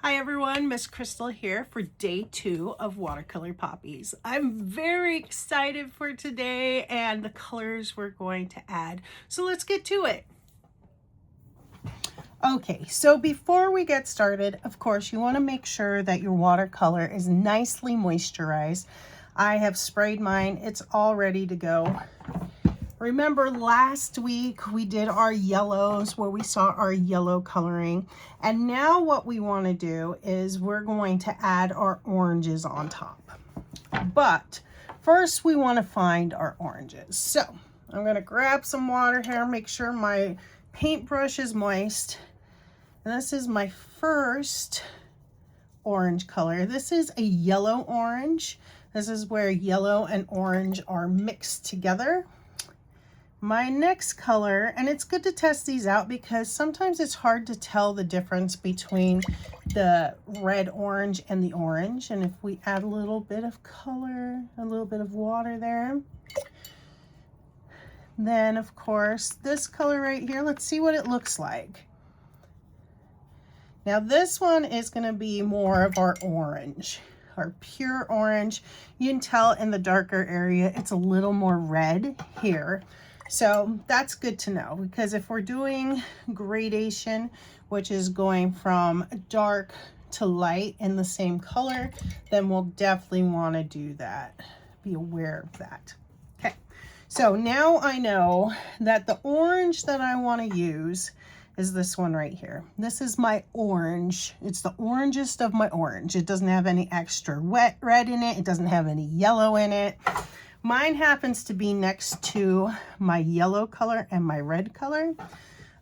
Hi everyone, Miss Crystal here for day 2 of Watercolor Poppies. I'm very excited for today and the colors we're going to add. So let's get to it. Okay, so before we get started, of course, you want to make sure that your watercolor is nicely moisturized. I have sprayed mine. It's all ready to go. Remember last week we did our yellows where we saw our yellow coloring, and now what we want to do is we're going to add our oranges on top. But first we want to find our oranges. So I'm going to grab some water here, make sure my paintbrush is moist. And this is my first orange color. This is a yellow orange. This is where yellow and orange are mixed together. My next color, and it's good to test these out because sometimes it's hard to tell the difference between the red orange and the orange. And if we add a little bit of color, a little bit of water there, then of course this color right here, let's see what it looks like. Now this one is going to be more of our orange, our pure orange. You can tell in the darker area it's a little more red here. So that's good to know, because if we're doing gradation, which is going from dark to light in the same color, then we'll definitely want to do that. Be aware of that. Okay, so now I know that the orange that I want to use is this one right here. This is my orange. It's the orangest of my orange. It doesn't have any extra wet red in it. It doesn't have any yellow in it. Mine happens to be next to my yellow color and my red color.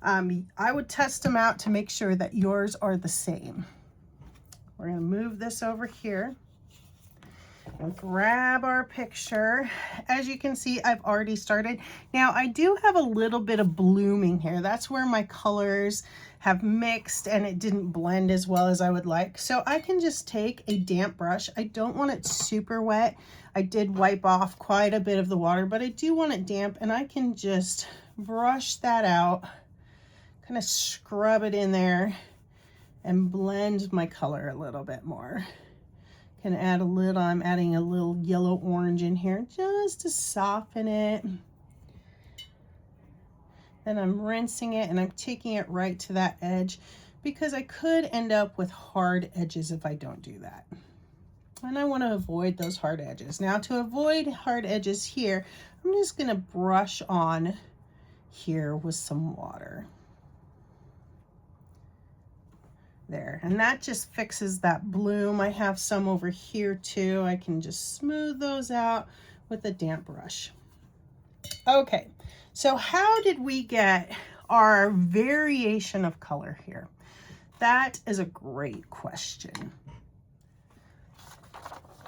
I would test them out to make sure that yours are the same. We're going to move this over here and grab our picture. As you can see, I've already started. Now I do have a little bit of blooming here. That's where my colors have mixed and it didn't blend as well as I would like. So I can just take a damp brush. I don't want it super wet. I did wipe off quite a bit of the water, but I do want it damp, and I can just brush that out, kind of scrub it in there and blend my color a little bit more. Can add a little, I'm adding a little yellow orange in here just to soften it. Then I'm rinsing it and I'm taking it right to that edge, because I could end up with hard edges if I don't do that. And I want to avoid those hard edges. Now to avoid hard edges here, I'm just going to brush on here with some water. There, and that just fixes that bloom. I have some over here too. I can just smooth those out with a damp brush. Okay, so how did we get our variation of color here? That is a great question.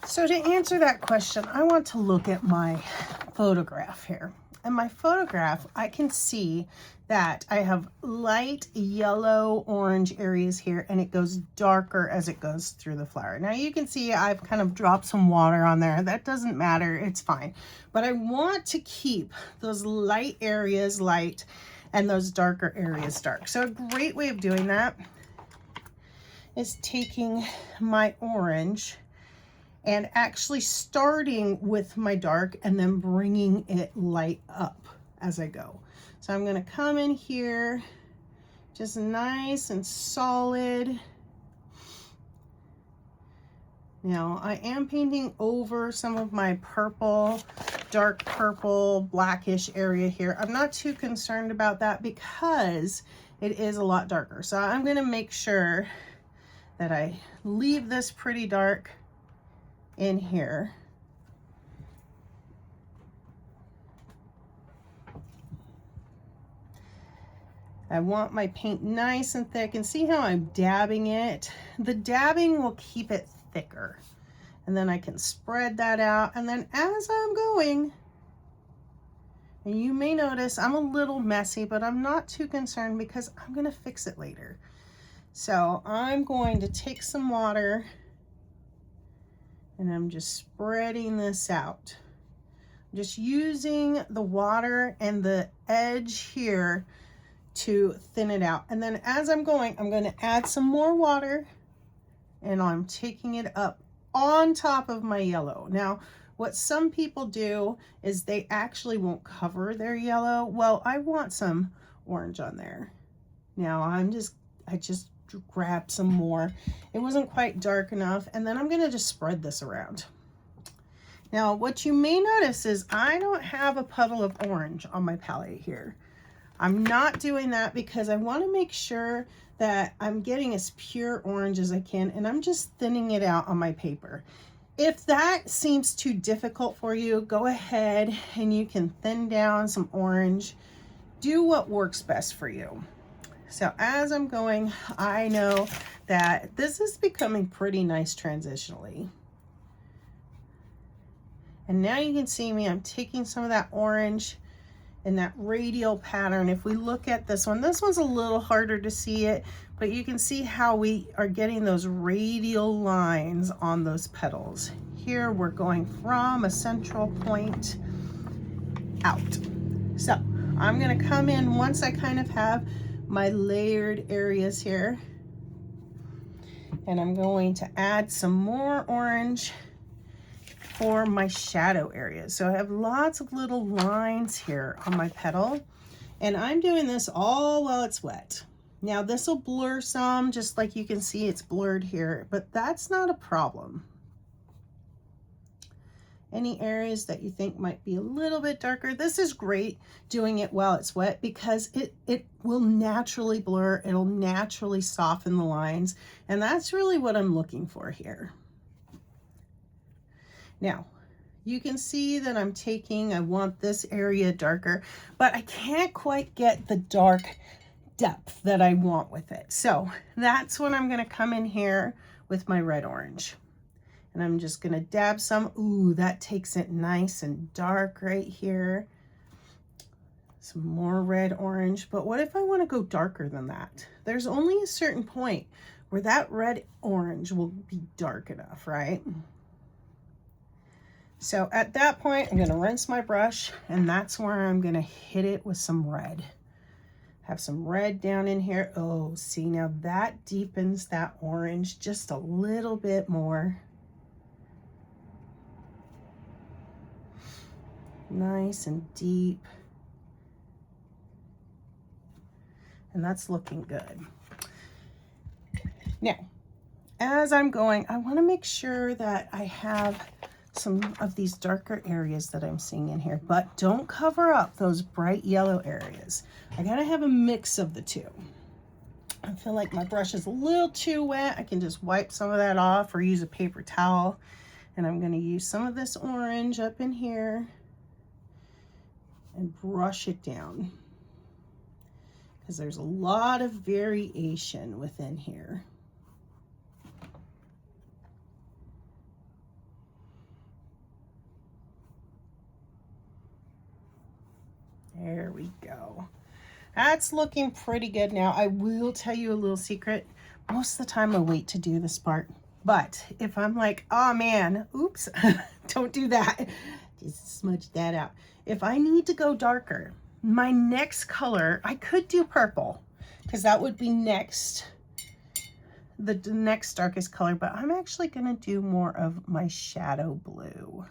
So to answer that question, I want to look at my photograph here. In my photograph, I can see that I have light yellow orange areas here, and it goes darker as it goes through the flower. Now you can see I've kind of dropped some water on there. That doesn't matter, it's fine. But I want to keep those light areas light and those darker areas dark. So a great way of doing that is taking my orange and actually starting with my dark and then bringing it light up as I go. So I'm going to come in here just nice and solid. Now I am painting over some of my purple, dark purple, blackish area here. I'm not too concerned about that because it is a lot darker. So I'm going to make sure that I leave this pretty dark in here. I want my paint nice and thick, and see how I'm dabbing it? The dabbing will keep it thicker, and then I can spread that out. And then as I'm going, and you may notice I'm a little messy, but I'm not too concerned because I'm going to fix it later. So I'm going to take some water and I'm just spreading this out. I'm just using the water and the edge here to thin it out. And then as I'm going to add some more water and I'm taking it up on top of my yellow. Now, what some people do is they actually won't cover their yellow. Well, I want some orange on there. Now I just grabbed some more. It wasn't quite dark enough, and then I'm gonna just spread this around. Now, what you may notice is I don't have a puddle of orange on my palette here. I'm not doing that because I want to make sure that I'm getting as pure orange as I can, and I'm just thinning it out on my paper. If that seems too difficult for you, go ahead and you can thin down some orange. Do what works best for you. So as I'm going, I know that this is becoming pretty nice transitionally. And now you can see me, I'm taking some of that orange in that radial pattern. If we look at this one's a little harder to see it, but you can see how we are getting those radial lines on those petals. Here we're going from a central point out. So I'm gonna come in once I kind of have my layered areas here, and I'm going to add some more orange for my shadow areas. So I have lots of little lines here on my petal, and I'm doing this all while it's wet. Now this will blur some, just like you can see it's blurred here, but that's not a problem. Any areas that you think might be a little bit darker, this is great doing it while it's wet because it will naturally blur, it'll naturally soften the lines, and that's really what I'm looking for here. Now, you can see that I want this area darker, but I can't quite get the dark depth that I want with it. So that's when I'm gonna come in here with my red orange. And I'm just gonna dab some. Ooh, that takes it nice and dark right here. Some more red orange, but what if I wanna go darker than that? There's only a certain point where that red orange will be dark enough, right? So at that point, I'm gonna rinse my brush, and that's where I'm gonna hit it with some red. Have some red down in here. Oh, see, now that deepens that orange just a little bit more. Nice and deep. And that's looking good. Now, as I'm going, I wanna make sure that I have some of these darker areas that I'm seeing in here, but don't cover up those bright yellow areas. I gotta have a mix of the two. I feel like my brush is a little too wet. I can just wipe some of that off or use a paper towel. And I'm gonna use some of this orange up in here and brush it down because there's a lot of variation within here. There we go. That's looking pretty good now. I will tell you a little secret. Most of the time I wait to do this part, but if I'm like, oh man, oops, don't do that. Just smudge that out. If I need to go darker, my next color, I could do purple because that would be next, the next darkest color, but I'm actually gonna do more of my shadow blue.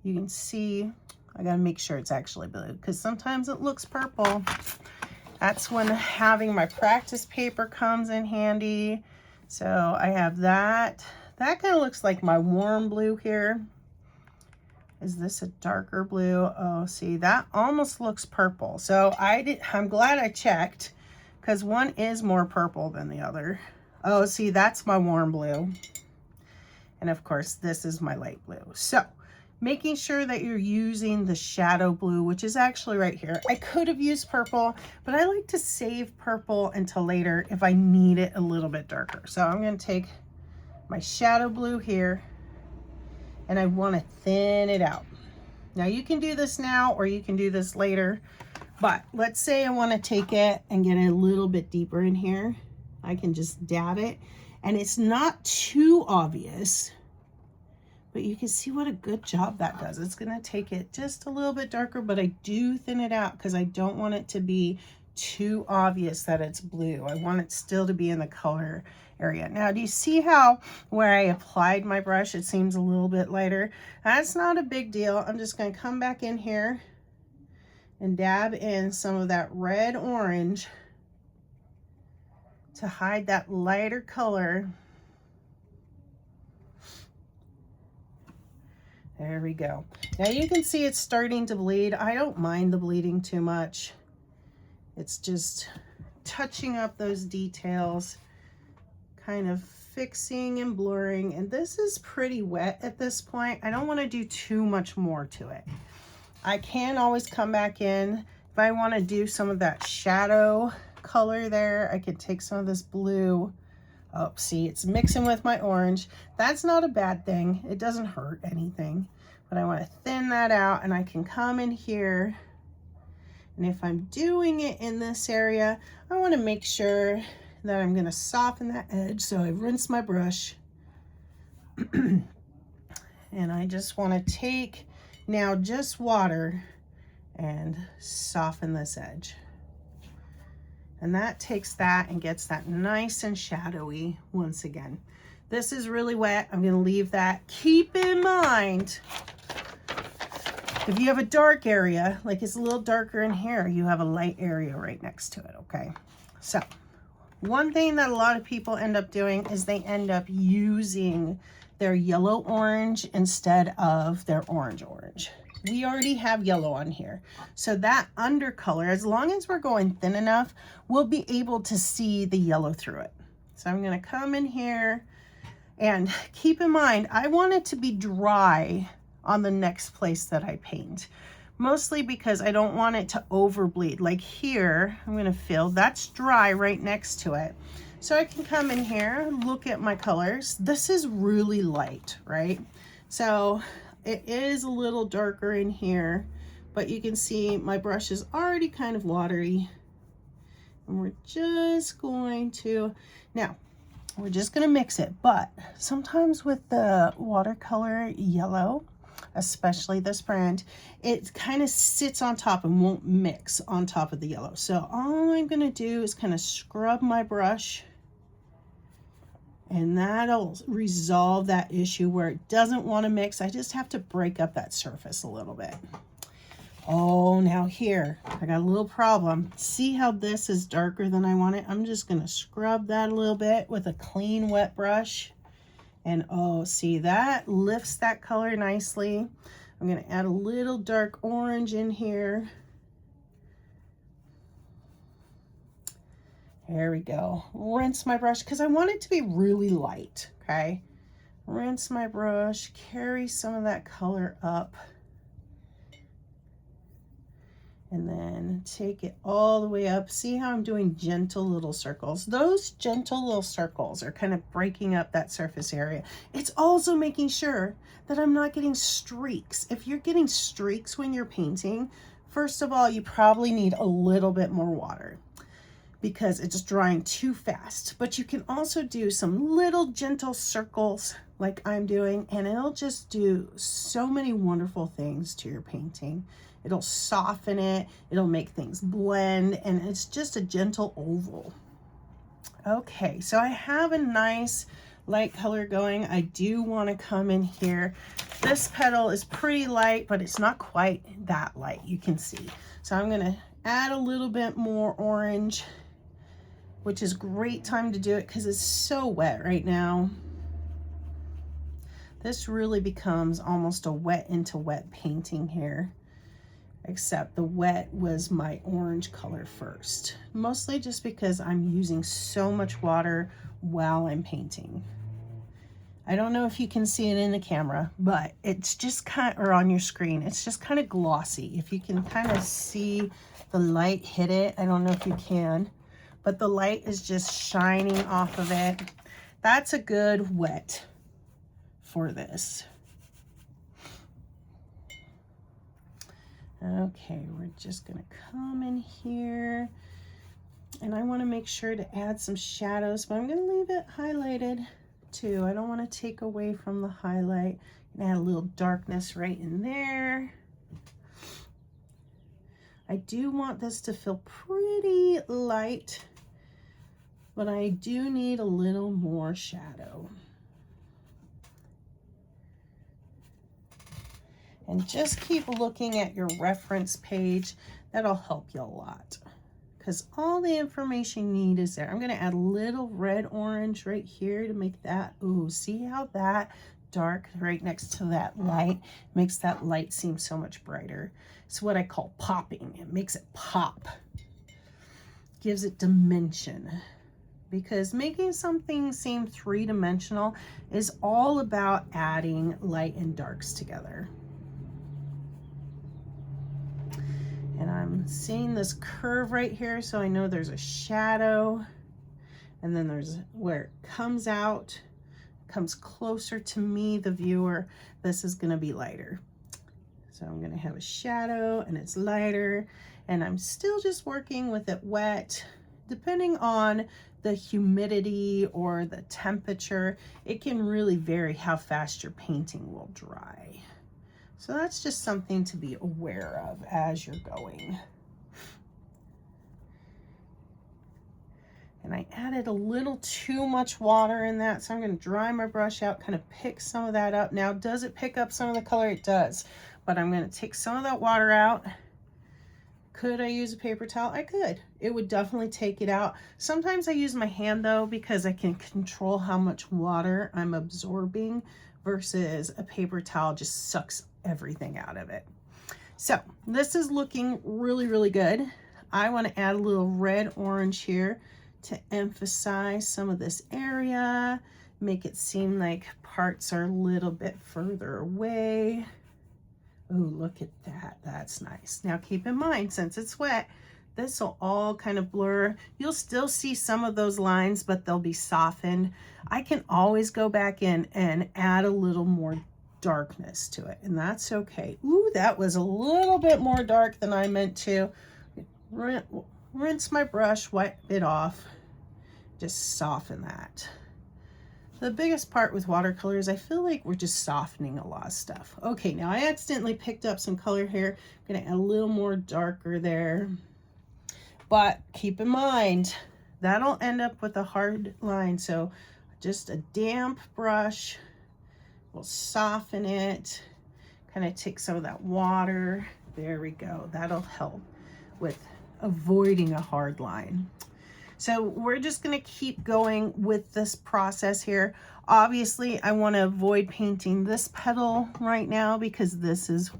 You can see, I gotta make sure it's actually blue because sometimes it looks purple. That's when having my practice paper comes in handy. So I have that. That kind of looks like my warm blue here. Is this a darker blue? Oh, see, that almost looks purple. So I'm glad I checked because one is more purple than the other. Oh, see, that's my warm blue. And of course, this is my light blue. So making sure that you're using the shadow blue, which is actually right here. I could have used purple, but I like to save purple until later if I need it a little bit darker. So I'm gonna take my shadow blue here and I wanna thin it out. Now you can do this now or you can do this later, but let's say I wanna take it and get it a little bit deeper in here. I can just dab it and it's not too obvious, but you can see what a good job that does. It's gonna take it just a little bit darker, but I do thin it out because I don't want it to be too obvious that it's blue. I want it still to be in the color area. Now, do you see how where I applied my brush, it seems a little bit lighter? That's not a big deal. I'm just going to come back in here and dab in some of that red orange to hide that lighter color. There we go. Now you can see it's starting to bleed. I don't mind the bleeding too much. It's just touching up those details, kind of fixing and blurring. And this is pretty wet at this point. I don't want to do too much more to it. I can always come back in. If I want to do some of that shadow color there, I could take some of this blue. Oh, see, it's mixing with my orange. That's not a bad thing. It doesn't hurt anything. But I want to thin that out, and I can come in here. And if I'm doing it in this area, I want to make sure that I'm going to soften that edge. So I rinse my brush. And I just want to take now just water and soften this edge. And that takes that and gets that nice and shadowy once again. This is really wet. I'm going to leave that. Keep in mind, if you have a dark area, like it's a little darker in here, you have a light area right next to it, okay? So one thing that a lot of people end up doing is they end up using their yellow orange instead of their orange. We already have yellow on here. So that undercolor, as long as we're going thin enough, we'll be able to see the yellow through it. So I'm going to come in here and keep in mind, I want it to be dry on the next place that I paint. Mostly because I don't want it to overbleed. Like here, I'm going to fill, that's dry right next to it. So I can come in here, look at my colors. This is really light, right? So it is a little darker in here, but you can see my brush is already kind of watery. And we're just going to, now, we're just going to mix it. But sometimes with the watercolor yellow, especially this brand, it kind of sits on top and won't mix on top of the yellow. So all I'm going to do is kind of scrub my brush, and that'll resolve that issue where it doesn't want to mix. I just have to break up that surface a little bit. Oh, now here, I got a little problem. See how this is darker than I want it? I'm just going to scrub that a little bit with a clean, wet brush. And oh, see, that lifts that color nicely. I'm going to add a little dark orange in here. There we go. Rinse my brush because I want it to be really light, okay? Rinse my brush, carry some of that color up. And then take it all the way up. See how I'm doing gentle little circles? Those gentle little circles are kind of breaking up that surface area. It's also making sure that I'm not getting streaks. If you're getting streaks when you're painting, first of all, you probably need a little bit more water because it's drying too fast. But you can also do some little gentle circles like I'm doing, and it'll just do so many wonderful things to your painting. It'll soften it, it'll make things blend, and it's just a gentle oval. Okay, so I have a nice light color going. I do want to come in here. This petal is pretty light, but it's not quite that light, you can see. So I'm going to add a little bit more orange, which is a great time to do it because it's so wet right now. This really becomes almost a wet into wet painting here. Except the wet was my orange color first, mostly just because I'm using so much water while I'm painting. I don't know if you can see it in the camera, but it's just kind of, or on your screen, it's just kind of glossy. If you can kind of see the light hit it, I don't know if you can, but the light is just shining off of it. That's a good wet for this. Okay, we're just gonna come in here, and I want to make sure to add some shadows, but I'm gonna leave it highlighted too. I don't want to take away from the highlight. And add a little darkness right in there. I do want this to feel pretty light, but I do need a little more shadow. And just keep looking at your reference page. That'll help you a lot, because all the information you need is there. I'm going to add a little red orange right here to make that, ooh, see how that dark right next to that light makes that light seem so much brighter. It's what I call popping. It makes it pop, gives it dimension, because making something seem three-dimensional is all about adding light and darks together. And I'm seeing this curve right here, so I know there's a shadow, and then there's where it comes out, comes closer to me, the viewer. This is gonna be lighter. So I'm gonna have a shadow and it's lighter, and I'm still just working with it wet. Depending on the humidity or the temperature, it can really vary how fast your painting will dry. So that's just something to be aware of as you're going. And I added a little too much water in that, so I'm going to dry my brush out, kind of pick some of that up. Now, does it pick up some of the color? It does, but I'm going to take some of that water out. Could I use a paper towel? I could. It would definitely take it out. Sometimes I use my hand though, because I can control how much water I'm absorbing, versus a paper towel just sucks everything out of it. So this is looking really, really good. I want to add a little red orange here to emphasize some of this area, make it seem like parts are a little bit further away. Oh, look at that. That's nice. Now keep in mind, since it's wet, this will all kind of blur. You'll still see some of those lines, but they'll be softened. I can always go back in and add a little more darkness to it, and that's okay. Ooh, that was a little bit more dark than I meant to. Rinse my brush, wipe it off, just soften that. The biggest part with watercolors, I feel like we're just softening a lot of stuff. Okay, now I accidentally picked up some color here. I'm gonna add a little more darker there. But keep in mind, that'll end up with a hard line. So just a damp brush will soften it, kind of take some of that water. There we go. That'll help with avoiding a hard line. So we're just going to keep going with this process here. Obviously, I want to avoid painting this petal right now because this is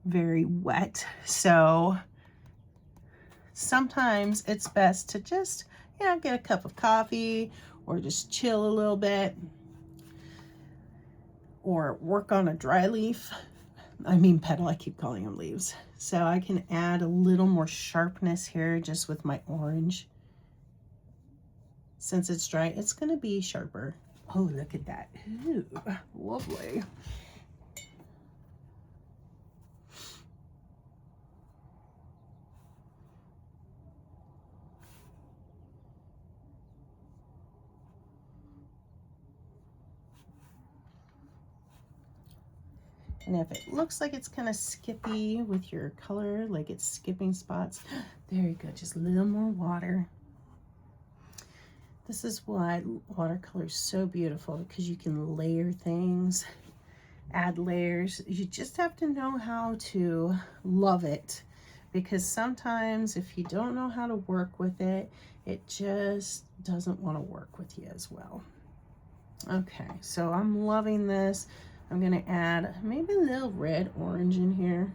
very wet. So sometimes it's best to just, you know, get a cup of coffee or just chill a little bit or work on a dry leaf. I mean petal, I keep calling them leaves. So I can add a little more sharpness here just with my orange. Since it's dry, it's going to be sharper. Oh, look at that. Ooh, lovely. And if it looks like it's kind of skippy with your color, like it's skipping spots, there you go, just a little more water. This is why watercolor is so beautiful, because you can layer things, add layers. You just have to know how to love it, because sometimes if you don't know how to work with it, it just doesn't want to work with you as well. Okay, so I'm loving this. I'm gonna add maybe a little red orange in here.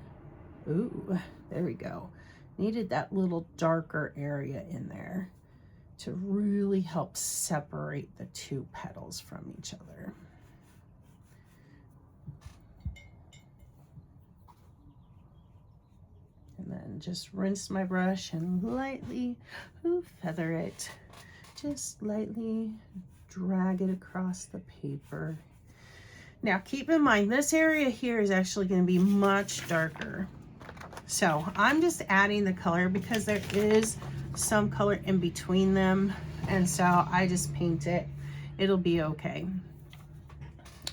Ooh, there we go. Needed that little darker area in there to really help separate the two petals from each other. And then just rinse my brush and lightly feather it. Just lightly drag it across the paper. Now keep in mind, this area here is actually going to be much darker. So I'm just adding the color because there is some color in between them, and so I just paint it. It'll be okay.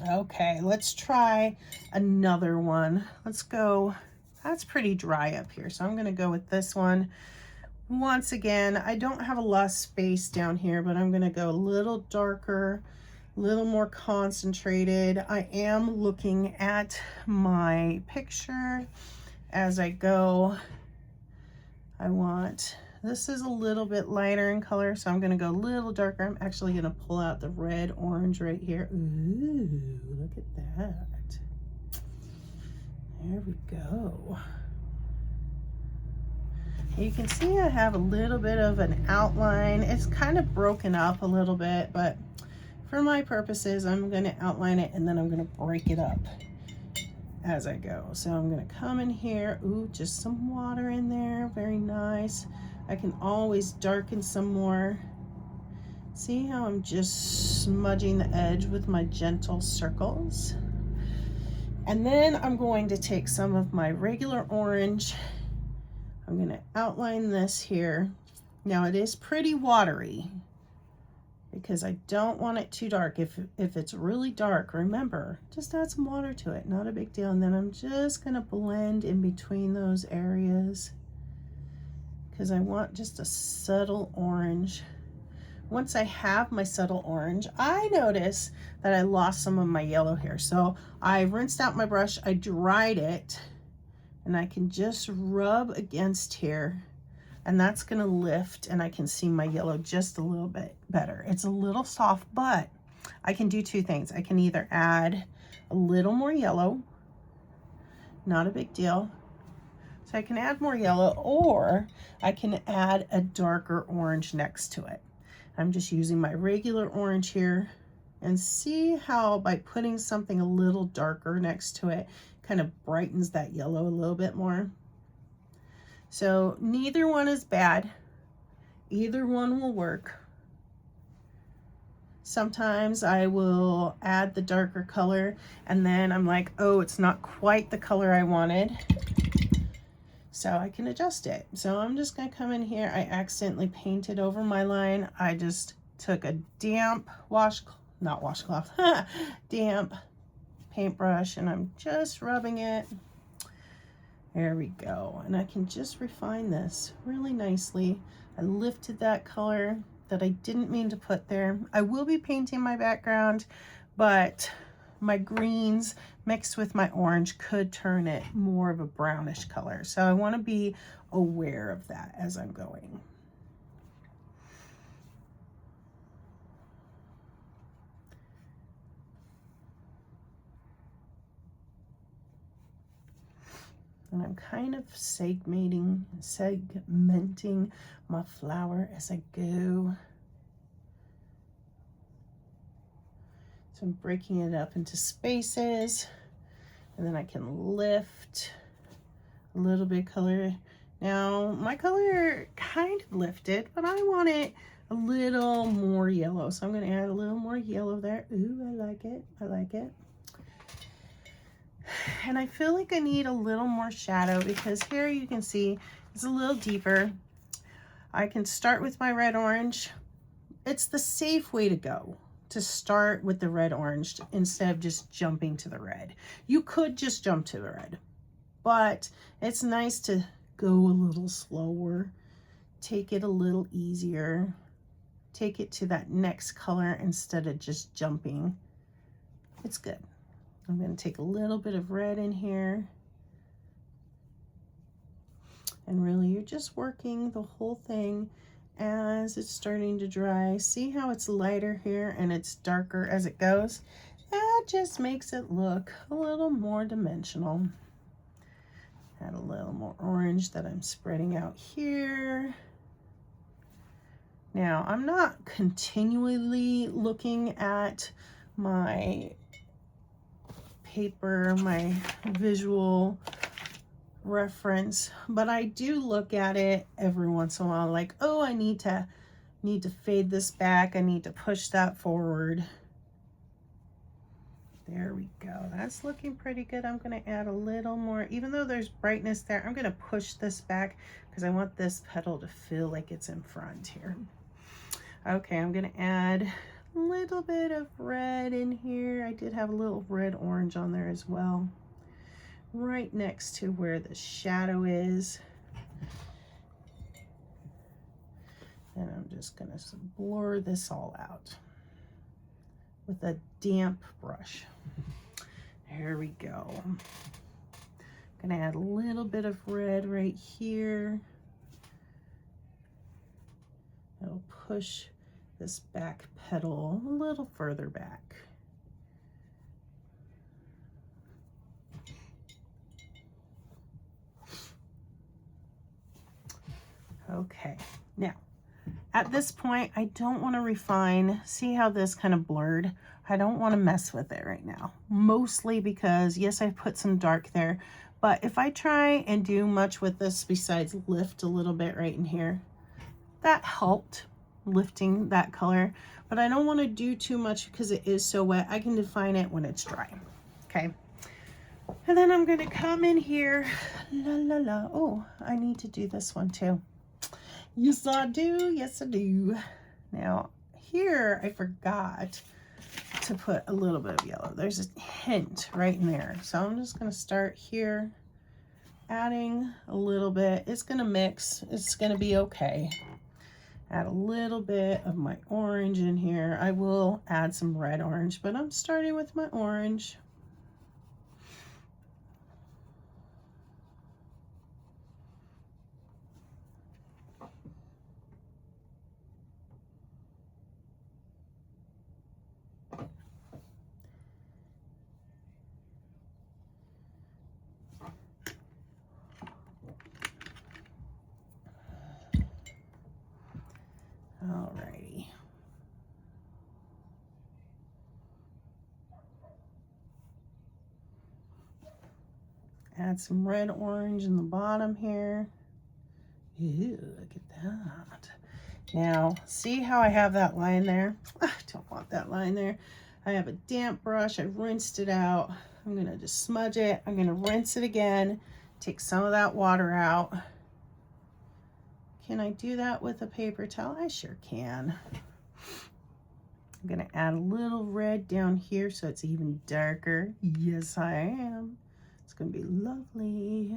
Okay, let's try another one. Let's go That's pretty dry up here, so I'm gonna go with this one. Once again, I don't have a lot of space down here, but I'm gonna go a little darker, a little more concentrated. I am looking at my picture as I go. This is a little bit lighter in color, so I'm gonna go a little darker. I'm actually gonna pull out the red orange right here. Ooh, look at that. There we go. You can see I have a little bit of an outline. It's kind of broken up a little bit, but for my purposes, I'm gonna outline it and then I'm gonna break it up as I go. So I'm gonna come in here, ooh, just some water in there, very nice. I can always darken some more. See how I'm just smudging the edge with my gentle circles? And then I'm going to take some of my regular orange. I'm gonna outline this here. Now it is pretty watery because I don't want it too dark. If it's really dark, remember, just add some water to it, not a big deal. And then I'm just gonna blend in between those areas because I want just a subtle orange. Once I have my subtle orange, I notice that I lost some of my yellow here. So I rinsed out my brush, I dried it, and I can just rub against here, and that's gonna lift, and I can see my yellow just a little bit better. It's a little soft, but I can do two things. I can either add a little more yellow, not a big deal. So I can add more yellow, or I can add a darker orange next to it. I'm just using my regular orange here, and see how by putting something a little darker next to it kind of brightens that yellow a little bit more. So neither one is bad. Either one will work. Sometimes I will add the darker color and then I'm like, oh, it's not quite the color I wanted. So I can adjust it. So I'm just gonna come in here. I accidentally painted over my line. I just took a damp damp paintbrush, and I'm just rubbing it. There we go. And I can just refine this really nicely. I lifted that color that I didn't mean to put there. I will be painting my background, but my greens mixed with my orange could turn it more of a brownish color. So I want to be aware of that as I'm going. And I'm kind of segmenting my flower as I go. So I'm breaking it up into spaces, and then I can lift a little bit of color. Now my color kind of lifted, but I want it a little more yellow. So I'm gonna add a little more yellow there. Ooh, I like it, I like it. And I feel like I need a little more shadow because here you can see it's a little deeper. I can start with my red orange. It's the safe way to go, to start with the red orange instead of just jumping to the red. You could just jump to the red, but it's nice to go a little slower, take it a little easier, take it to that next color instead of just jumping. It's good. I'm going to take a little bit of red in here. And really, you're just working the whole thing as it's starting to dry. See how it's lighter here and it's darker as it goes? That just makes it look a little more dimensional. Add a little more orange that I'm spreading out here. Now, I'm not continually looking at my paper, my visual reference, but I do look at it every once in a while, like, oh, I need to fade this back, I need to push that forward. There we go. That's looking pretty good. I'm going to add a little more, even though there's brightness there, I'm going to push this back because I want this petal to feel like it's in front here. Okay, I'm going to add a little bit of red in here. I did have a little red orange on there as well. right next to where the shadow is. And I'm just gonna blur this all out with a damp brush. There we go. I'm gonna add a little bit of red right here. It'll push this back petal a little further back. Okay, now at this point, I don't want to refine. See how this kind of blurred? I don't want to mess with it right now. Mostly because, yes, I put some dark there, but if I try and do much with this besides lift a little bit right in here, that helped lifting that color, but I don't want to do too much because it is so wet. I can define it when it's dry. Okay. And then I'm going to come in here. La, la, la. Oh, I need to do this one too. Yes, I do. Yes, I do. Now, here I forgot to put a little bit of yellow. There's a hint right in there. So I'm just going to start here, adding a little bit. It's going to mix. It's going to be okay. Add a little bit of my orange in here. I will add some red orange, but I'm starting with my orange. Alrighty. Add some red orange in the bottom here. Ew, look at that. Now, see how I have that line there? I don't want that line there. I have a damp brush. I rinsed it out. I'm going to just smudge it. I'm going to rinse it again. Take some of that water out. Can I do that with a paper towel? I sure can. I'm going to add a little red down here so it's even darker. Yes, I am. It's going to be lovely.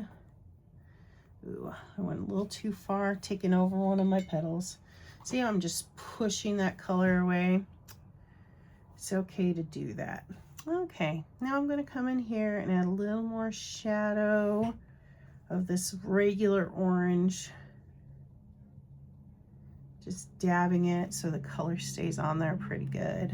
Ooh, I went a little too far, taking over one of my petals. See how I'm just pushing that color away? It's okay to do that. Okay, now I'm going to come in here and add a little more shadow of this regular orange. Just dabbing it so the color stays on there pretty good.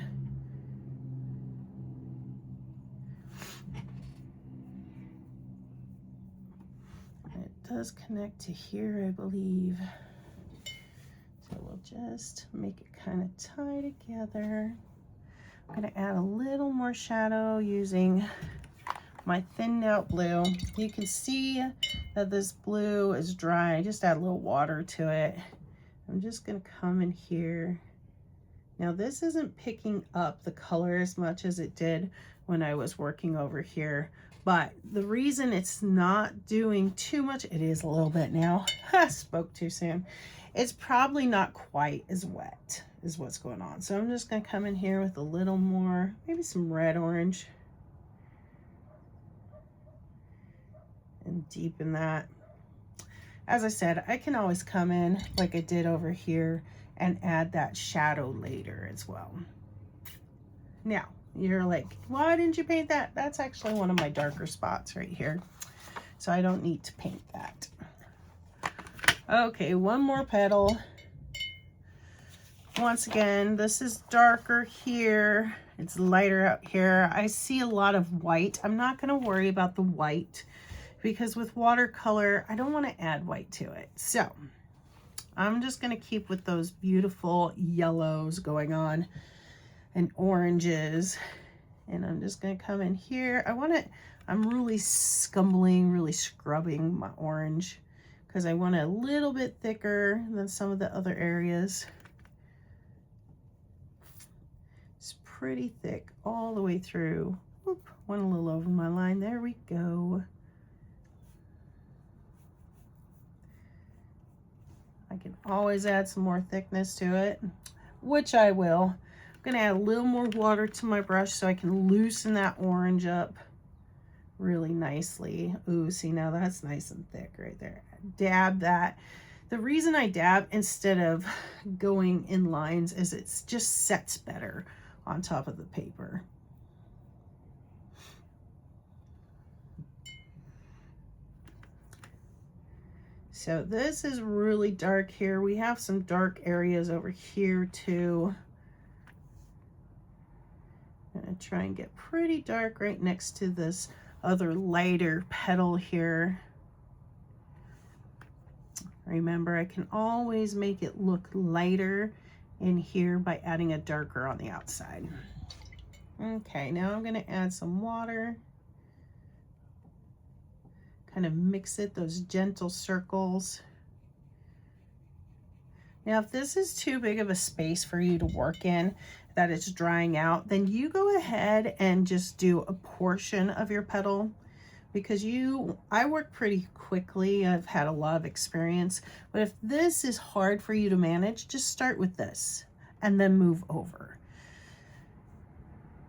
It does connect to here, I believe. So we'll just make it kind of tie together. I'm going to add a little more shadow using my thinned out blue. You can see that this blue is dry. I just add a little water to it. I'm just going to come in here. Now this isn't picking up the color as much as it did when I was working over here, but the reason it's not doing too much, it is a little bit now. I spoke too soon. It's probably not quite as wet is what's going on. So I'm just going to come in here with a little more, maybe some red orange, and deepen that. As I said, I can always come in like I did over here and add that shadow later as well. Now, you're like, why didn't you paint that? That's actually one of my darker spots right here. So I don't need to paint that. Okay, one more petal. Once again, this is darker here. It's lighter out here. I see a lot of white. I'm not going to worry about the white, because with watercolor, I don't want to add white to it. So I'm just going to keep with those beautiful yellows going on and oranges. And I'm just going to come in here. I'm really scumbling, really scrubbing my orange because I want it a little bit thicker than some of the other areas. It's pretty thick all the way through. Oop, went a little over my line. There we go. I can always add some more thickness to it, which I will. I'm going to add a little more water to my brush so I can loosen that orange up really nicely. Ooh, see, now that's nice and thick right there. Dab that. The reason I dab instead of going in lines is it just sets better on top of the paper. So this is really dark here. We have some dark areas over here too. I'm gonna try and get pretty dark right next to this other lighter petal here. Remember, I can always make it look lighter in here by adding a darker on the outside. Okay, now I'm gonna add some water. Kind of mix it, those gentle circles. Now, if this is too big of a space for you to work in, that it's drying out, then you go ahead and just do a portion of your petal, because I work pretty quickly. I've had a lot of experience, but if this is hard for you to manage, just start with this and then move over.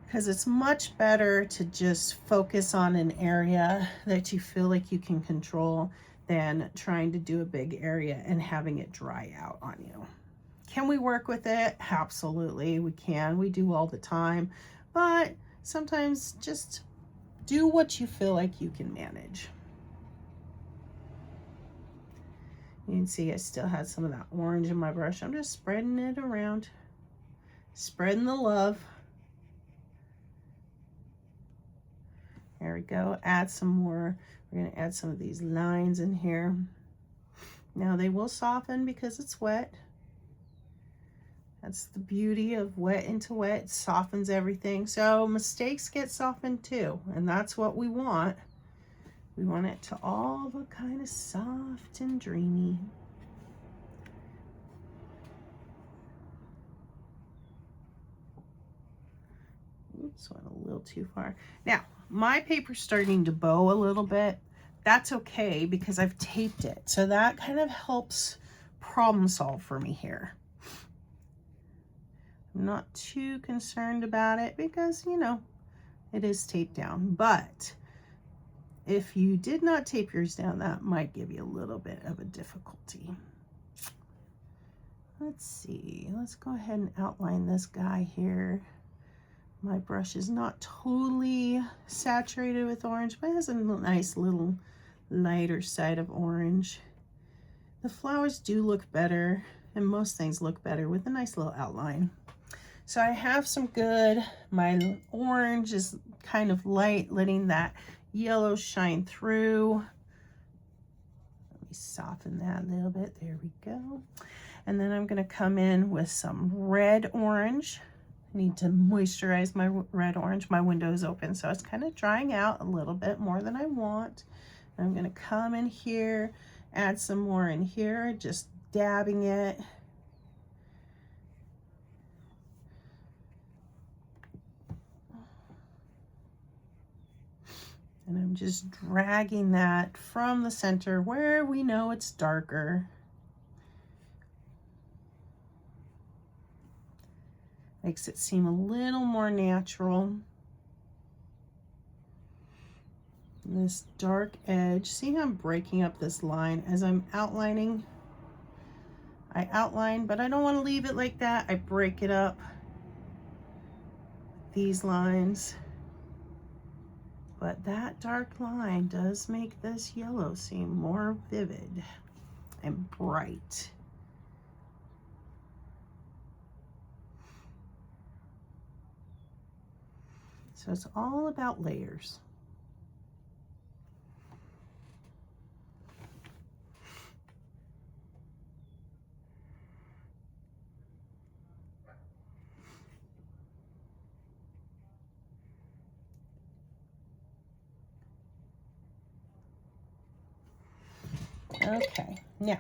Because it's much better to just focus on an area that you feel like you can control than trying to do a big area and having it dry out on you. Can we work with it? Absolutely, we can. We do all the time, but sometimes just do what you feel like you can manage. You can see I still had some of that orange in my brush. I'm just spreading it around, spreading the love. There we go. Add some more. We're going to add some of these lines in here. Now they will soften because it's wet. That's the beauty of wet into wet. It softens everything. So mistakes get softened too, and that's what we want. We want it to all look kind of soft and dreamy. Oops, went a little too far. Now, my paper's starting to bow a little bit. That's okay because I've taped it. So that kind of helps problem solve for me here. I'm not too concerned about it because, you know, it is taped down. But if you did not tape yours down, that might give you a little bit of a difficulty. Let's see. Let's go ahead and outline this guy here. My brush is not totally saturated with orange, but it has a nice little lighter side of orange. The flowers do look better, and most things look better with a nice little outline. So I have some good, my orange is kind of light, letting that yellow shine through. Let me soften that a little bit. There we go. And then I'm going to come in with some red orange. I need to moisturize my red orange. My window is open, so it's kind of drying out a little bit more than I want. I'm going to come in here, add some more in here, just dabbing it. And I'm just dragging that from the center where we know it's darker. Makes it seem a little more natural. This dark edge, see how I'm breaking up this line as I'm outlining? I outline, but I don't want to leave it like that. I break it up, these lines. But that dark line does make this yellow seem more vivid and bright. So it's all about layers. Okay, now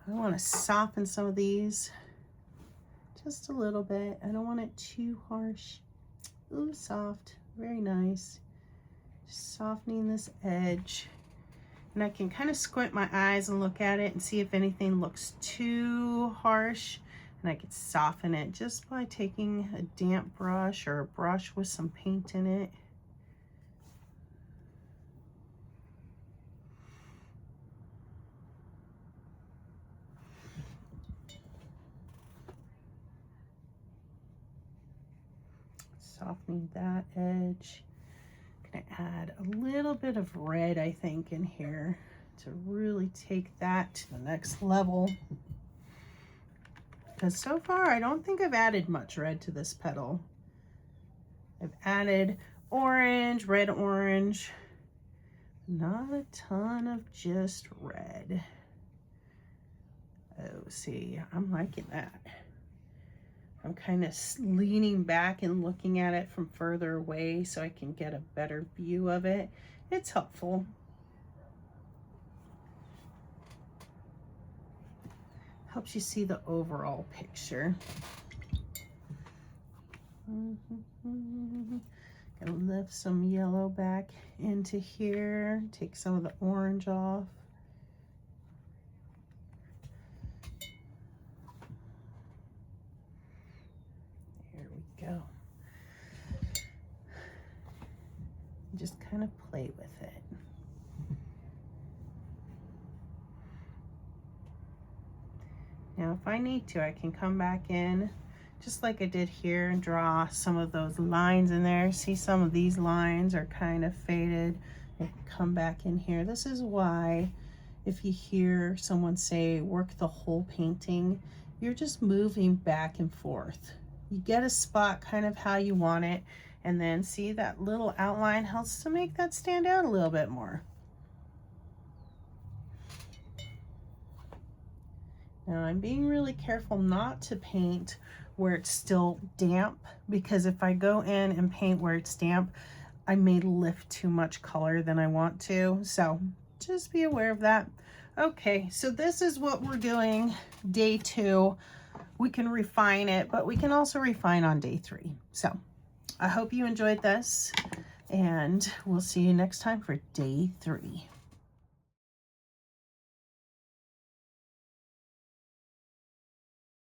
I want to soften some of these just a little bit. I don't want it too harsh. Ooh, soft, very nice. Just softening this edge. And I can kind of squint my eyes and look at it and see if anything looks too harsh. And I could soften it just by taking a damp brush or a brush with some paint in it. Softening that edge. Gonna add a little bit of red, I think, in here to really take that to the next level. Because so far, I don't think I've added much red to this petal. I've added orange, red, orange, not a ton of just red. Oh, see, I'm liking that. I'm kind of leaning back and looking at it from further away so I can get a better view of it. It's helpful. Helps you see the overall picture. Gonna lift some yellow back into here, take some of the orange off. There we go. Just kind of play with it. Now, if I need to, I can come back in just like I did here and draw some of those lines in there. See, some of these lines are kind of faded. I can come back in here. This is why if you hear someone say work the whole painting, you're just moving back and forth. You get a spot kind of how you want it, and then see that little outline helps to make that stand out a little bit more. Now I'm being really careful not to paint where it's still damp, because if I go in and paint where it's damp, I may lift too much color than I want to. So just be aware of that. Okay, so this is what we're doing day 2. We can refine it, but we can also refine on day 3. So I hope you enjoyed this, and we'll see you next time for day 3.